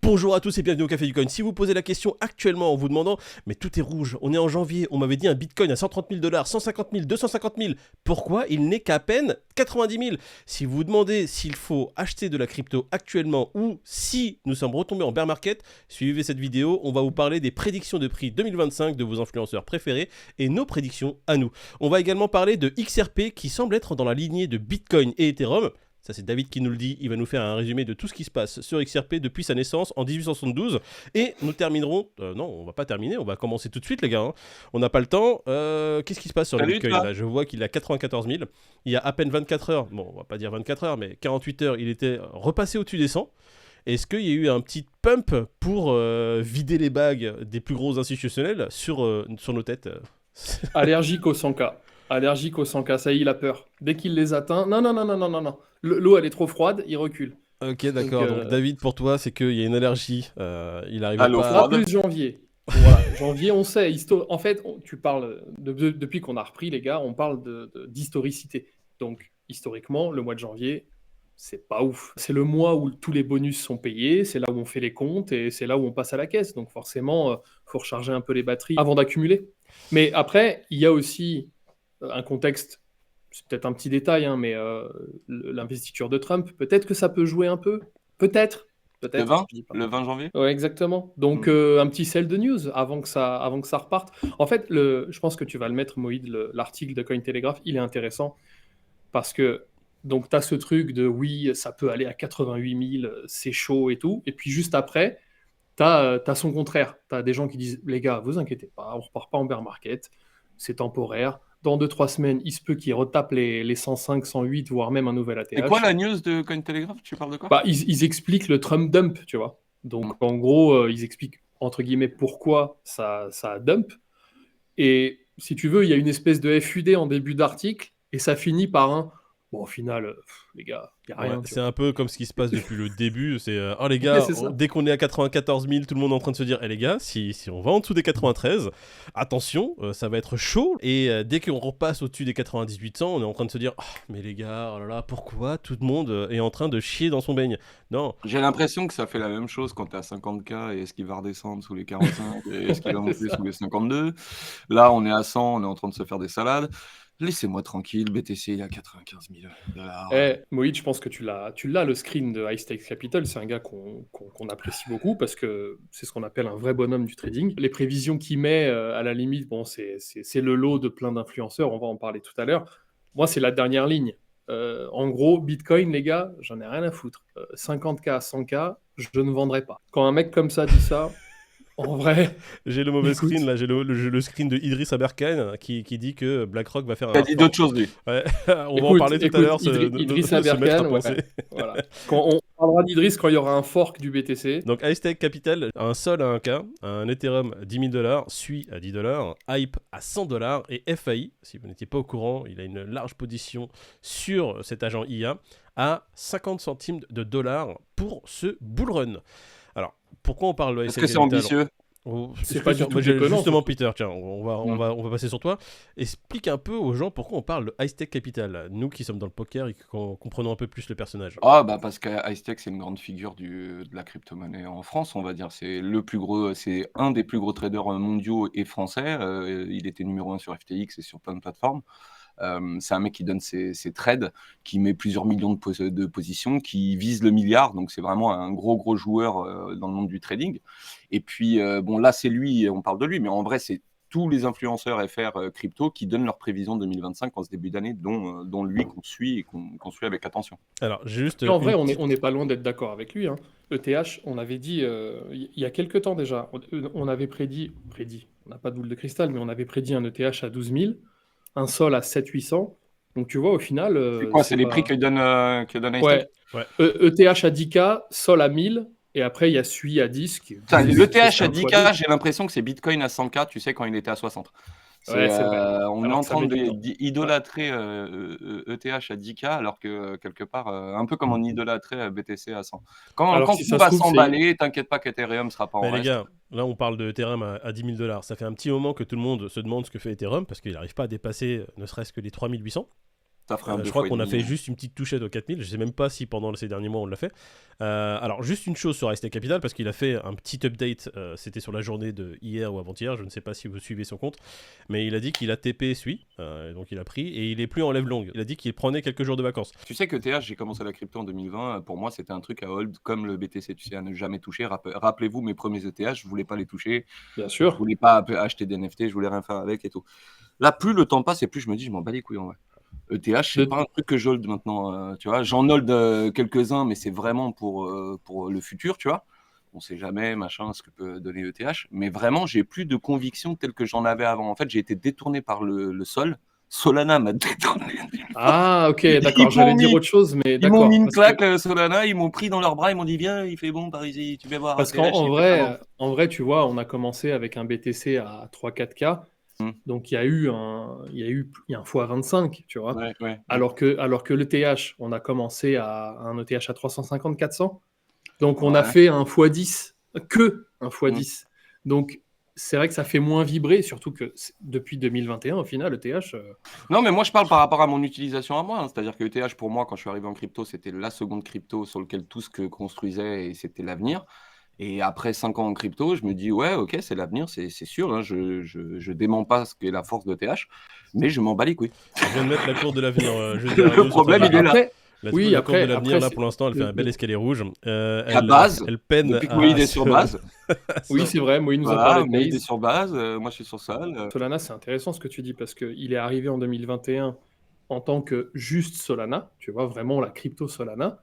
Bonjour à tous et bienvenue au Café du Coin. Si vous posez la question actuellement en vous demandant mais tout est rouge, on est en janvier, on m'avait dit un bitcoin à 130 000 $, 150 000, 250 000, pourquoi il n'est qu'à peine 90 000? Si vous vous demandez s'il faut acheter de la crypto actuellement ou si nous sommes retombés en bear market, suivez cette vidéo, on va vous parler des prédictions de prix 2025 de vos influenceurs préférés et nos prédictions à nous. On va également parler de XRP qui semble être dans la lignée de Bitcoin et Ethereum. Ça, c'est David qui nous le dit. Il va nous faire un résumé de tout ce qui se passe sur XRP depuis sa naissance en 1872. Et nous terminerons... non, on va pas terminer. On va commencer tout de suite, les gars. On n'a pas le temps. Qu'est-ce qui se passe sur le Bitcoin là? Je vois qu'il a 94 000. Il y a à peine 24 heures. Bon, on va pas dire 24 heures, mais 48 heures, il était repassé au-dessus des 100. Est-ce qu'il y a eu un petit pump pour vider les bagues des plus gros institutionnels sur nos têtes? Allergique au 100K. Allergique au 100K, ça y est, il a peur. Dès qu'il les atteint, non. L'eau, elle est trop froide, il recule. Ok, d'accord. Donc, David, pour toi, c'est qu'il y a une allergie. Il arrive à l'eau pas... froide. Plus janvier. Voilà, janvier, on sait. En fait, tu parles depuis qu'on a repris, les gars, on parle d'historicité. Donc, historiquement, le mois de janvier, c'est pas ouf. C'est le mois où tous les bonus sont payés, c'est là où on fait les comptes et c'est là où on passe à la caisse. Donc, forcément, faut recharger un peu les batteries avant d'accumuler. Mais après, il y a aussi un contexte, c'est peut-être un petit détail, hein, mais l'investiture de Trump, peut-être que ça peut jouer un peu. Peut-être. Le 20 janvier. Ouais, exactement. Donc, un petit sell de news avant que ça reparte. En fait, je pense que tu vas le mettre, Moïd, l'article de Cointelegraph, il est intéressant parce que donc tu as ce truc de oui, ça peut aller à 88 000, c'est chaud et tout. Et puis juste après, tu as son contraire. Tu as des gens qui disent les gars, vous inquiétez pas, on repart pas en bear market, c'est temporaire. Dans 2-3 semaines, il se peut qu'ils retapent les 105, 108, voire même un nouvel ATH. Et quoi la news de Cointelegraph? Tu parles de quoi? Ils expliquent le Trump dump, tu vois. Donc en gros, ils expliquent entre guillemets pourquoi ça dump. Et si tu veux, il y a une espèce de FUD en début d'article et ça finit par un bon, au final, les gars, il n'y a rien. Ouais, c'est un peu comme ce qui se passe depuis le début. C'est oh les gars, dès qu'on est à 94 000, tout le monde est en train de se dire les gars, si on va en dessous des 93, attention, ça va être chaud. Et dès qu'on repasse au-dessus des 9800, on est en train de se dire oh, mais les gars, oh là là, pourquoi tout le monde est en train de chier dans son beigne? Non. J'ai l'impression que ça fait la même chose quand t'es à 50K et est-ce qu'il va redescendre sous les 45 et est-ce qu'il va monter sous les 52. Là, on est à 100, on est en train de se faire des salades. Laissez-moi tranquille, BTC il y a 95 000 $. Moïd, je pense que tu l'as le screen de High Stakes Capital, c'est un gars qu'on apprécie beaucoup parce que c'est ce qu'on appelle un vrai bonhomme du trading. Les prévisions qu'il met, à la limite, bon, c'est le lot de plein d'influenceurs, on va en parler tout à l'heure. Moi, c'est la dernière ligne. En gros, Bitcoin, les gars, j'en ai rien à foutre. 50K, 100K, je ne vendrai pas. Quand un mec comme ça dit ça... En vrai, j'ai le mauvais screen là, j'ai le screen de Idriss Aberkane qui dit que BlackRock va faire un. Il a dit d'autres choses lui. Ouais. On va en parler tout à l'heure. Idriss Aberkane, voilà. Quand on parlera d'Idriss quand il y aura un fork du BTC. Donc High Stakes Capital, un Sol à 1K, un Ethereum 10 000 $, Sui à 10 $, Hype à 100 $ et FAI, si vous n'étiez pas au courant, il a une large position sur cet agent IA à 50 centimes de dollars pour ce bull run. Alors, pourquoi on parle de Est-ce que c'est ambitieux? C'est pas du tout déconnant. Justement, Peter, tiens, on va passer sur toi. Explique un peu aux gens pourquoi on parle de High Stakes Capital. Nous qui sommes dans le poker et qui comprenons un peu plus le personnage. Ah bah parce que High Stakes c'est une grande figure de la crypto-monnaie en France, on va dire. C'est un des plus gros traders mondiaux et français. Il était numéro 1 sur FTX et sur plein de plateformes. C'est un mec qui donne ses trades, qui met plusieurs millions de positions, qui vise le milliard, donc c'est vraiment un gros joueur dans le monde du trading. Et puis, bon là c'est lui, on parle de lui, mais en vrai c'est tous les influenceurs FR crypto qui donnent leurs prévisions 2025 en ce début d'année, dont lui qu'on suit et qu'on suit avec attention. Alors juste. En vrai, on n'est pas loin d'être d'accord avec lui. Hein. ETH, on avait dit il y a quelques temps déjà, on avait prédit, on n'a pas de boule de cristal, mais on avait prédit un ETH à 12 000. Un sol à 700-800. Donc tu vois, au final... c'est quoi, c'est les prix que donne ouais. ETH à 10K, sol à 1000, et après il y a Sui à 10. L'ETH à 10K, j'ai l'impression que c'est Bitcoin à 100K, tu sais, quand il était à 60. On est en train d'idolâtrer ETH à 10K, alors que quelque part, un peu comme on idolâtrait BTC à 100. Quand si tout va s'emballer, t'inquiète pas qu'Ethereum sera pas en reste. Les gars, là on parle de Ethereum à 10 000 $. Ça fait un petit moment que tout le monde se demande ce que fait Ethereum, parce qu'il n'arrive pas à dépasser ne serait-ce que les 3800. Ça ferait un Je 2 crois fois et qu'on a demi. fait juste une petite touchette aux 4000. Je sais même pas si pendant ces derniers mois on l'a fait. Alors, juste une chose sur ST Capital, parce qu'il a fait un petit update. C'était sur la journée de hier ou avant-hier. Je ne sais pas si vous suivez son compte. Mais il a dit qu'il a TP SUI. Donc, il a pris. Et il est plus en lève longue. Il a dit qu'il prenait quelques jours de vacances. Tu sais que TH, j'ai commencé la crypto en 2020. Pour moi, c'était un truc à hold comme le BTC, tu sais, à ne jamais toucher. Rappelez-vous, mes premiers ETH, je voulais pas les toucher. Bien Je sûr. voulais pas acheter des NFT, je voulais rien faire avec et tout. Là, plus le temps passe et plus je me dis, je m'en bats les couilles en vrai. ETH, c'est De- pas un truc que j'hold maintenant. Tu vois, j'en hold quelques-uns, mais c'est vraiment pour le futur, tu vois. On sait jamais, machin, ce que peut donner ETH. Mais vraiment, j'ai plus de conviction telle que j'en avais avant. En fait, j'ai été détourné par le sol. Solana m'a détourné. Ah, ok, Ils d'accord. m'ont J'allais dire mis- autre chose, mais Ils m'ont mis d'accord. une Parce claque, que, Solana, ils m'ont pris dans leurs bras, ils m'ont dit viens, il fait bon par ici, tu vas voir parce ATH, qu'en en il fait pas bon. vrai, tu vois, on a commencé avec un BTC à 3-4K. Hmm. Donc, il y a un x25, tu vois. Ouais. Alors que l'ETH, on a commencé à un ETH à 350-400. Donc, on a Ouais. fait un x10, que un Hmm. x10. Donc, c'est vrai que ça fait moins vibrer, surtout que depuis 2021, au final, l'ETH, Non, mais moi je parle par rapport à mon utilisation à moi. C'est-à-dire que ETH, pour moi, quand je suis arrivé en crypto, c'était la seconde crypto sur laquelle tout ce que construisait et c'était l'avenir. Et après 5 ans en crypto, je me dis, ouais, ok, c'est l'avenir, c'est sûr. Hein, je dément pas ce qu'est la force d'ETH, mais je m'en bats les couilles. Je viens de mettre la cour de l'avenir juste derrière Le nous sur ta problème, il vidéo. est là. après, La courbe de l'avenir, là, pour l'instant, elle fait un bel le- escalier rouge. La base, Elle peine depuis que à Moïd est sur base. oui, c'est vrai, moi, il nous en Voilà, parlait de Moïd est Base. sur base, moi je suis sur Sol. Solana, c'est intéressant ce que tu dis parce qu'il est arrivé en 2021 en tant que juste Solana, tu vois, vraiment la crypto Solana.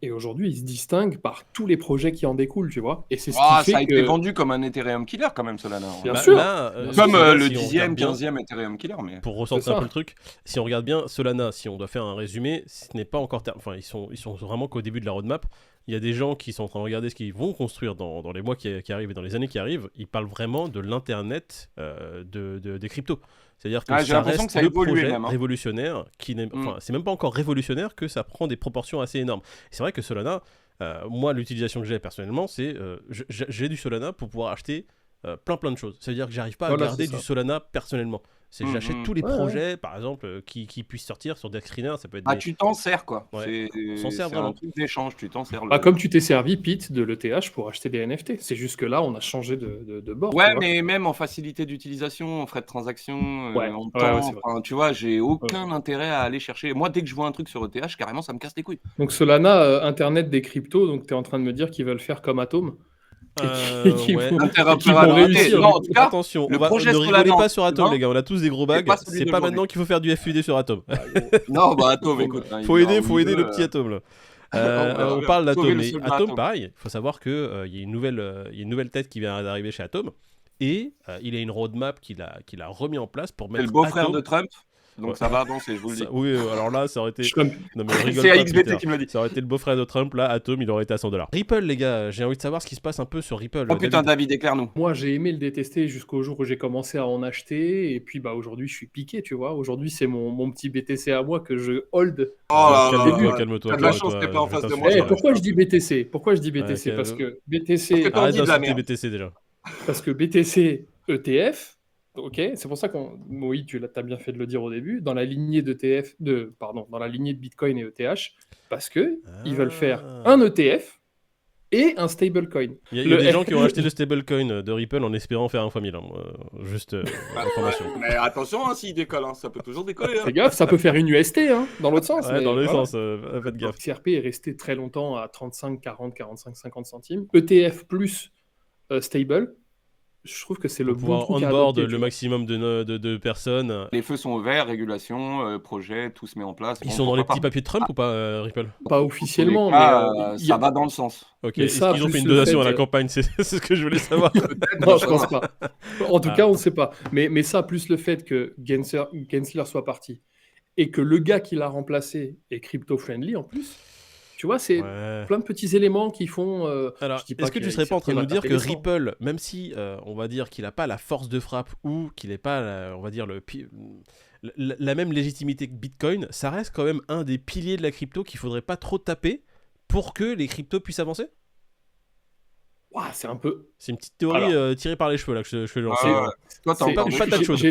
Et aujourd'hui, il se distingue par tous les projets qui en découlent, tu vois. Et c'est ce qui Ah, fait ça a été que. vendu comme un Ethereum killer quand même, Solana. Bien Bah, sûr. là, Bien Comme Solana, le si on 10e, regarde bien, 15e Ethereum killer. Mais... pour ressortir C'est un ça. peu le truc, si on regarde bien Solana, si on doit faire un résumé, ce n'est pas encore enfin ils sont vraiment qu'au début de la roadmap. Il y a des gens qui sont en train de regarder ce qu'ils vont construire dans les mois qui arrivent et dans les années qui arrivent. Ils parlent vraiment de l'internet des cryptos. C'est-à-dire que Ah, j'ai ça l'impression reste que ça a le évolué projet même, hein. révolutionnaire qui n'est, enfin, c'est même pas encore révolutionnaire que ça prend des proportions assez énormes. C'est vrai que Solana, moi l'utilisation que j'ai personnellement, c'est j'ai du Solana pour pouvoir acheter plein de choses. Ça veut dire que j'arrive pas à Voilà, garder c'est du ça. Solana personnellement. J'achète tous les Ouais, projets, par exemple, qui puissent sortir sur des screeners. Ça peut être Ah, des... tu t'en sers quoi. Ouais. On s'en sert C'est vraiment. un truc d'échange, tu t'en sers. Bah, comme tu t'es servi, Pete, de l'ETH pour acheter des NFT. C'est juste que là, on a changé de bord. tu Ouais, vois. mais même en facilité d'utilisation, en frais de transaction, Ouais, en ouais, temps, c'est vrai. enfin, tu vois, j'ai aucun intérêt à aller chercher. Moi, dès que je vois un truc sur ETH, carrément, ça me casse les couilles. Donc Solana, Internet des cryptos, donc tu es en train de me dire qu'ils veulent faire comme Atom et qu'ils Ouais. vont, et qu'ils vont Interopérabilité. réussir. Non, du en coup. tout cas, Attention, le ne projet rigolez Solana pas sur Atom, en les gars. On a tous des gros bags. pas celui C'est pas d'aujourd'hui. maintenant qu'il faut faire du FUD sur Atom. non, bah Atom, Faut- écoute. hein, faut il ira aider où il le veut, petit Atom là. on On parle va sauver d'Atom, le et soldat Atom, Atom. pareil. Il faut savoir qu'il y a une nouvelle tête qui vient d'arriver chez Atom. Et il a une roadmap qu'il a remis en place pour C'est mettre le beau-frère Atom. de Trump, donc Ouais. ça va avancer, je vous le dis. Oui, alors là, ça aurait été. Trump. Non, mais on rigole C'est pas, AXBT Peter. qui me l'a dit. Ça aurait été le beau-frère de Trump, là, Atom, il aurait été à $100. Ripple, les gars, j'ai envie de savoir ce qui se passe un peu sur Ripple. Oh putain, David. David, éclaire-nous. Moi, j'ai aimé le détester jusqu'au jour où j'ai commencé à en acheter. Et puis, bah, aujourd'hui, je suis piqué, tu vois. Aujourd'hui, c'est mon petit BTC à moi que je hold. Oh là là Calme-toi, là. calme-toi. T'as de la chance, t'es pas en je face vais de moi, Eh, je t'insulter. pourquoi je dis BTC? Pourquoi je dis BTC? Ouais, Parce que Parce BTC, que t'en Arrête dis de la d'insulter merde. BTC déjà. parce que BTC ETF, ok, c'est pour ça oui, t'as bien fait de le dire au début, dans la lignée dans la lignée de Bitcoin et ETH, parce que ils veulent faire un ETF et un stablecoin. Il y a Le des gens F- qui ont acheté le stablecoin de Ripple en espérant faire un x 1000. Hein. Juste information. Mais attention, hein, s'il décolle, hein, ça peut toujours décoller. hein. Fais gaffe, ça peut faire une UST, hein, dans l'autre sens. Ouais, mais dans le voilà. sens, faites gaffe. XRP est resté très longtemps à 35, 40, 45, 50 centimes. ETF plus stable, je trouve que c'est le Pour bon pouvoir truc à onboard adopter, le tu vois. maximum de personnes. Les feux sont ouverts, régulation, projet, tout se met en place. Ils Bon, sont dans les pourquoi petits pas. papiers de Trump ou pas, Ripple? Pas Dans officiellement, tous les cas, mais il y ça a- va dans le sens. Ok, Mais est-ce ça, qu'ils ont fait plus une le donation fait à la que- campagne? C'est ce que je voulais savoir. Non, je pense pas. En tout Ah. cas, on ne sait pas. Mais ça, plus le fait que Gensler soit parti et que le gars qui l'a remplacé est crypto-friendly en plus, tu vois, c'est Ouais. plein de petits éléments qui font. Alors, je dis pas est-ce que qu'il tu a- serais pas en train de il nous va dire que taper les 100. Ripple, même si on va dire qu'il n'a pas la force de frappe ou qu'il n'est pas, on va dire, la même légitimité que Bitcoin, ça reste quand même un des piliers de la crypto qu'il faudrait pas trop taper pour que les cryptos puissent avancer? Ouah, c'est un peu. C'est une petite théorie Alors. tirée par les cheveux là que je fais lancer. Ah, ouais. Toi, t'as C'est- encore pas de chose.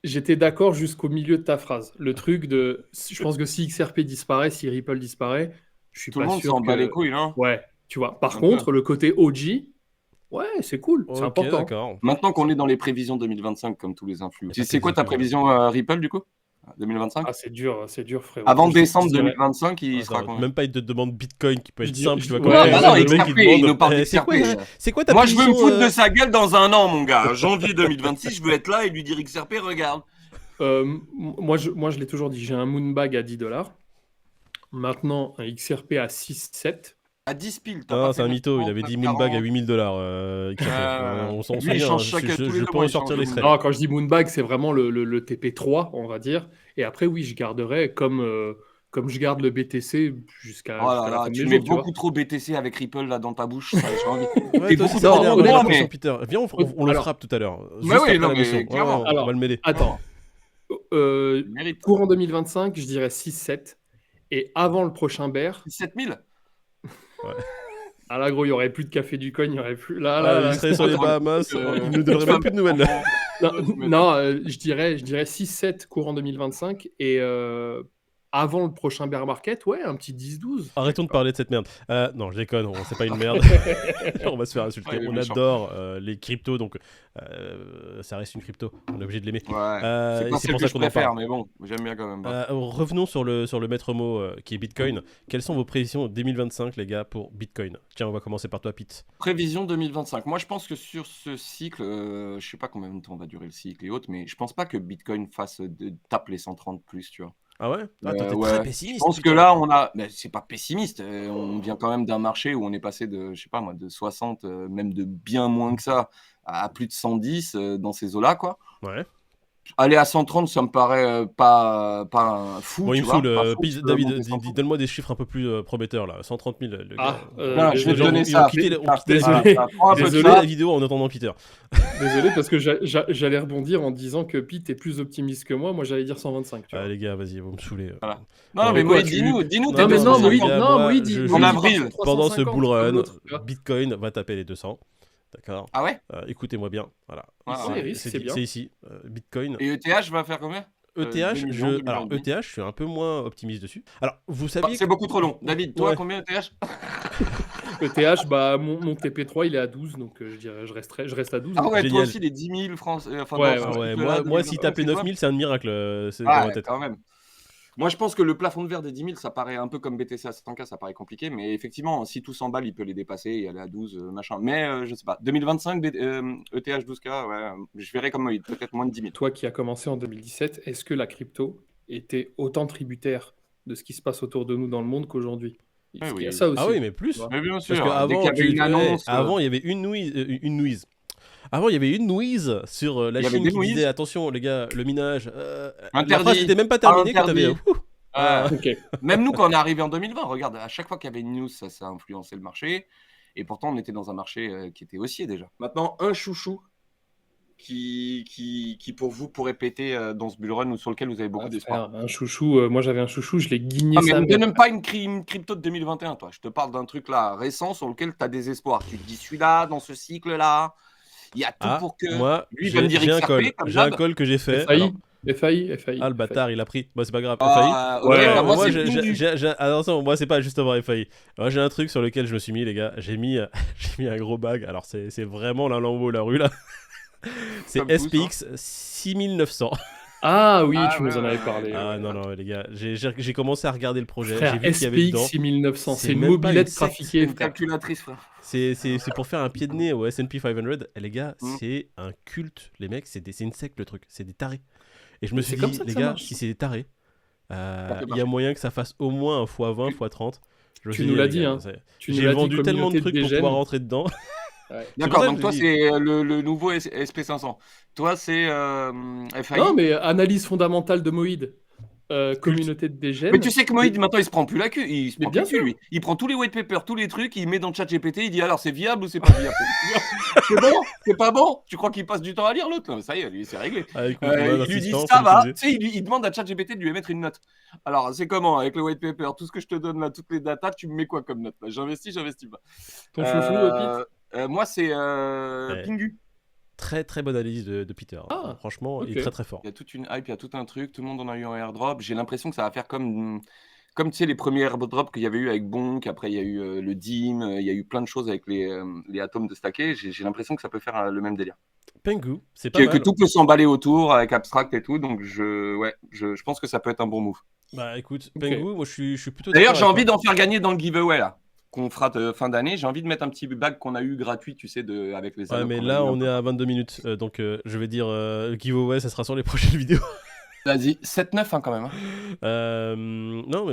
J'étais d'accord jusqu'au milieu de ta phrase. Le truc de. Je pense que si XRP disparaît, si Ripple disparaît, je suis Tout pas le monde sûr s'en bat que. les couilles, hein. Ouais, tu vois. Par Un contre, le côté OG, ouais, c'est cool, c'est Ok, important. d'accord. Maintenant qu'on est dans les prévisions 2025, comme tous les influx. Y a pas C'est que quoi les ta influx, prévision Ripple, du coup 2025? Ah, c'est dur, frérot. Avant Je décembre dirais- 2025, il sera Attends, combien? même pas il te demande Bitcoin qui peut Je être dis- simple, je tu vois. dis- Comme ouais, ça, bah non, le mec XRP, il demande. il nous parle c'est quoi, d'XRP. c'est quoi ta Moi, je veux me prévision, foutre de sa gueule dans un an, mon gars. Janvier 2026, je veux être là et lui dire XRP, regarde. moi, je l'ai toujours dit, j'ai un Moonbag à 10 $. Maintenant, un XRP à 6-7. À 10 piles, t'as Non, pas c'est fait un mytho, il 9,30, avait dit 9,40. Moonbag à 8 000 $. On s'en Lui, il souvient, change hein. chaque- tous les Je deux peux mois, il ressortir change de l'extrait. Non, quand je dis Moonbag, c'est vraiment le TP3, on va dire. Et après, oui, je garderai comme je garde le BTC jusqu'à Oh là jusqu'à la là, fin de tu mes mets jours, tu vois. beaucoup trop BTC avec Ripple là dans ta bouche. Ça, j'ai envie. Ouais, T'es toi aussi, beaucoup ça trop t'énerve, pour j'ai moi, l'impression, mais. Peter. Viens, on le Alors- frappe tout à l'heure. Mais Juste oui, après non, la mais mission. clairement. On Alors, va le mêler. Attends. Il mérite. Courant 2025, je dirais 6-7. Et avant le prochain bear, 7000. ah là, gros, il n'y aurait plus de café du coin, il n'y aurait plus. Là, Ah, là, il là. serait sur les Bahamas, il nous donnerait même plus de nouvelles. Là. Non, je dirais 6-7 courant 2025. Et avant le prochain bear market, ouais, un petit 10-12. Arrêtons de parler de cette merde. Non, je déconne, c'est pas une merde. On va se faire insulter. Ouais, il est On méchant. adore les cryptos, donc ça reste une crypto. On est obligé de l'aimer. Ouais. Et C'est pas c'est celle pour que ça je qu'on en préfère, parle. mais bon, j'aime bien quand même. Revenons sur le maître mot qui est Bitcoin. Quelles sont vos prévisions 2025, les gars, pour Bitcoin? Tiens, on va commencer par toi, Pete. Prévision 2025. Moi, je pense que sur ce cycle, je sais pas combien de temps va durer le cycle et autres, mais je pense pas que Bitcoin tape les 130 plus, tu vois. Ah ouais? Ah, toi, t'es Ouais. très pessimiste. Je pense que putain. là, on a. Mais c'est pas pessimiste. On vient quand même d'un marché où on est passé de, je sais pas moi, de 60, même de bien moins que ça, à plus de 110 dans ces eaux-là, quoi. Ouais. Aller à 130, ça me paraît pas fou. Bon, il tu me vois, saoule. pas fou, Pete, parce que David, monter 130. donne-moi des chiffres un peu plus prometteurs là. 130 000, le Ah, gars. Voilà, je vais Les te gens donner ils ça. ont quitté la Désolé. Prends un peu de Désolé. ça. la vidéo en attendant Peter. Désolé, parce que j'allais rebondir en disant que Pete est plus optimiste que moi. Moi, j'allais dire 125. Tu vois. Ah, les gars, vas-y, vous me saulez. Non, mais quoi, Moïd, dis-nous Non, tes mais deux non, cents. Moïd, les gars, non, moi, Moïd, je- Moïd, En il avril. part sur Pendant ce 350, bull comme run, l'autre, tu vois. Bitcoin va taper les 200. D'accord. Ah ouais? Écoutez-moi bien. Voilà. Ah, Ici, ouais. Les risques, c'est bien. c'est ici. Bitcoin. Et ETH va faire combien? ETH, 2 millions, 2 alors millions et demi. ETH, je suis un peu moins optimiste dessus. Alors, vous Ah, saviez c'est beaucoup trop long. David, toi, Ouais. combien ETH? ETH, bah, mon TP3, il est à 12, donc je dirais, je reste à 12. Ah ouais, toi Génial. aussi, les 10 000 francs. Enfin, Ouais, dans ce Ah ouais, cycle-là, moi s'il 2025, tapait c'est quoi? 9000, c'est un miracle. C'est dans ma Ouais, tête. quand même. Moi, je pense que le plafond de verre des 10 000, ça paraît un peu comme BTC à 700K, ça paraît compliqué, mais effectivement, si tout s'emballe, il peut les dépasser et aller à 12, machin. Mais je sais pas, 2025, ETH 12K, ouais, je verrai comme Moïd, peut-être moins de 10 000. Toi qui as commencé en 2017, est-ce que la crypto était autant tributaire de ce qui se passe autour de nous dans le monde qu'aujourd'hui? Parce qu'il y a oui. ça aussi. Ah oui, mais plus. tu vois. Mais bien sûr, Parce dès qu'avant, qu'il y avait une annonce, avant, il y avait une nuise. Avant, il y avait une nuise sur la Il y avait Chine des qui nuises. disait attention, les gars, le minage. La Interdit. phrase n'était même pas terminée quand Interdit. t'avais. Ok. Même nous, quand on est arrivé en 2020, regarde, à chaque fois qu'il y avait une news, ça a influencé le marché. Et pourtant, on était dans un marché qui était haussier déjà. Maintenant, un chouchou qui pour vous pourrait péter dans ce bull run ou sur lequel vous avez beaucoup d'espoir. Un chouchou, moi j'avais un chouchou, je l'ai guigné Non, mais sa ne me mère. donne même pas une crypto de 2021, toi. Je te parle d'un truc là récent sur lequel tu as des espoirs. Tu te dis celui-là, dans ce cycle-là, il y a tout pour que. Moi, Lui, il va me dire j'ai un XRP, call. comme J'ai un d'hab. call que j'ai fait. FAI, FAI. Ah, le bâtard, il a pris. Bah, c'est pas grave. Ah, FAI. ok, Ouais, bah, moi, moi, c'est plus attention, moi, c'est pas justement FAI. Moi, j'ai un truc sur lequel je me suis mis, les gars. J'ai mis un gros bag. Alors, c'est vraiment la lambeau la rue, là. C'est Comme tout, SPX 6900. Ah oui, Ah, tu nous en ouais, avais ouais, parlé. Ah ouais. non, les gars. J'ai commencé à regarder le projet. Frère, J'ai vu qu'il y avait dedans. SPX 6900, C'est c'est une même pas mobilette une secte, trafiquée, C'est une frère. calculatrice, frère. C'est pour faire un pied de nez au S&P 500. Et les gars, Mm. c'est un culte. Les mecs, c'est une secte le truc. C'est des tarés. Et je me suis C'est comme dit, ça que les ça gars, marche. si c'est des tarés, peut il y a marcher. moyen que ça fasse au moins un x20, x30. Je me Tu suis nous dit, l'as les dit, gars, hein. Tu nous J'ai l'as dit, vendu tellement de communauté trucs pour dégène. pouvoir rentrer dedans. Ouais. D'accord, pour ça donc que toi, je dis. c'est le nouveau SP500. Toi, c'est FAI. Non, mais analyse fondamentale de Moïd. Communauté de dégène. Mais tu sais que Moïd, maintenant, il se prend plus la queue. Il se Mais prend bien plus le cul, sûr. lui. Il prend tous les white papers, tous les trucs, il met dans le chat GPT, il dit alors c'est viable ou c'est pas viable. C'est bon? C'est pas bon? Tu crois qu'il passe du temps à lire l'autre? Ça y est, lui, c'est réglé. Ah, écoute, moi, Il lui dit l'assistant, ça faut va. l'utiliser. Tu sais, il demande à ChatGPT de lui émettre une note. Alors, c'est comment avec le white paper? Tout ce que je te donne là, toutes les datas, tu me mets quoi comme note là? J'investis pas. Ton chouchou, Pete Moi, c'est Ouais. Pingu. Très très bonne analyse de Peter. Ah, Franchement, il ok. est très très fort. Il y a toute une hype, il y a tout un truc, tout le monde en a eu un airdrop. J'ai l'impression que ça va faire comme tu sais, les premiers airdrops qu'il y avait eu avec Bonk, après il y a eu le Dim, il y a eu plein de choses avec les atomes de stacker. J'ai l'impression que ça peut faire le même délire. Pengu, c'est pas Que mal. tout peut s'emballer autour avec Abstract et tout, donc je pense que ça peut être un bon move. Bah écoute, Ok. Pengu, moi je suis plutôt D'ailleurs, d'accord j'ai avec envie toi. d'en faire gagner dans le giveaway là, qu'on fera de fin d'année. J'ai envie de mettre un petit bag qu'on a eu gratuit, tu sais, avec les Ouais, allocs mais qu'on a là eu un on peu. est à 22 minutes, donc je vais dire giveaway, ça sera sur les prochaines vidéos. Vas-y, 7-9 hein, quand même. Hein. Non,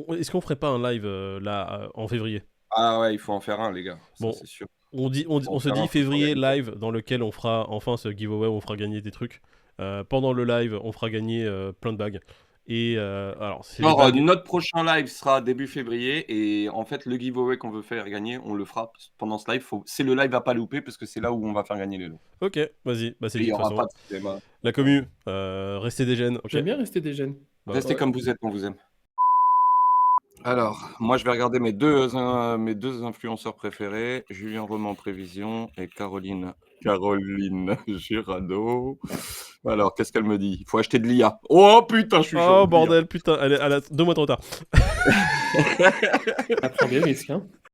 mais est-ce qu'on ferait pas un live là en février? Ah ouais, il faut en faire un, les gars, ça Bon, c'est sûr. on se faire un, dit faut février s'organiser. live dans lequel on fera enfin ce giveaway où on fera gagner des trucs. Pendant le live, on fera gagner plein de bagues. Et alors, c'est des Genre, bagues. notre prochain live sera début février et en fait, le giveaway qu'on veut faire gagner, on le fera pendant ce live. C'est le live à pas louper parce que c'est là où on va faire gagner les lots. Ok, vas-y, bah c'est Et il dit n'y de toute aura façon. pas de cinéma. La commu, restez des gènes, ok? J'aime bien rester des gènes. Bah, Restez Ouais. comme vous êtes, on vous aime. Alors, moi, je vais regarder mes deux influenceurs préférés, Julien Roman Prévision et Caroline Girado. Alors, qu'est-ce qu'elle me dit? Il faut acheter de l'IA. Oh putain, je suis chaud. Oh bordel, putain, elle a 2 mois de retard. Elle prend des risques, hein.